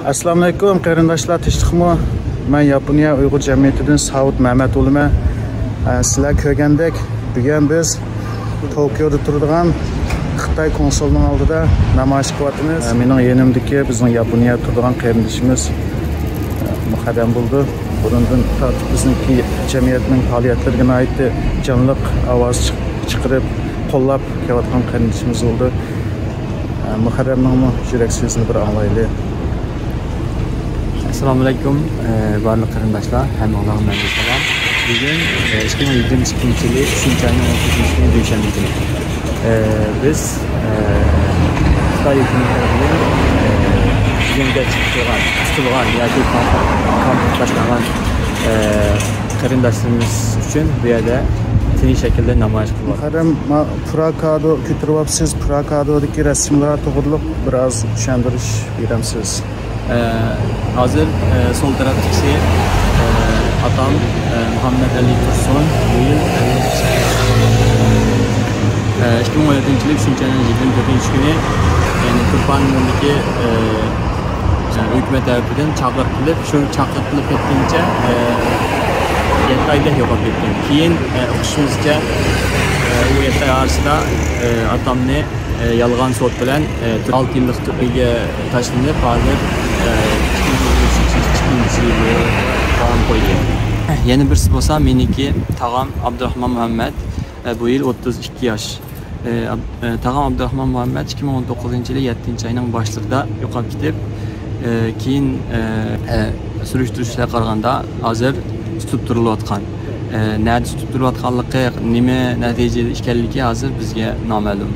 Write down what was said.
Assalomu alaykum qarindoshlar, tinchlikmi? Men Yaponiya Uyg'ur jamiyatidan Savut Mehmet o'liman. Sizlar ko'rgandek, bugun biz Tokioda turadigan Xitoy konsulining oldida namoyish qilyapmiz. Mening yonimdagi bizning Yaponiya turadigan qarindoshimiz muqaddam bo'ldi. Bundan tortib bizniki jamiyatning faoliyatlariga oid jonliq ovoz chiqarib, qo'llab kelayotgan qarindoshimiz bo'ldi. Muharremning yurak so'zini bir anglaylik. Assalomu alaykum barliq qarindoshlar, hammalarga salom. Bugun 2022 yil 3-oyning 30-kuni dushanba kuni. Biz Xitoy hukumati bilan yangi chiqgan yoki konflikt boshlagan qarindoshlarimiz uchun bu yerda tinch shaklda namoyish qilyapmiz. Muharrem, Prakado ko'taryapsiz. Prakadodagi rasmlar to'g'riliq biroz tushuntirish beramiz. Hazır sol taraftaki atam Muhammed Ali Tursun bu yıl 2017 yıl 3-ayning 24 günü yani Turpan'daki hükümet tarafından çağırtılıp şu çağırtılıp etkince 7 ayda yok etken. Keyin o'qishimizcha bu 7 ay arasida atamni yalğan sot bilan 6 yillik turmaga tashlanib, hozir yana birisi bo'lsa meniki tag'am Abdurahmon Muhammad bu yil 32 yosh. Tag'am Abdurahmon Muhammad 2019 yili 7-oyning boshlarida yo'qolib ketib, keyin surishtirishlarga qaraganda hozir tutib turilayotgan. Nerede tutib turilayotganligi, nima natijada ekanligi hozir bizga noma'lum.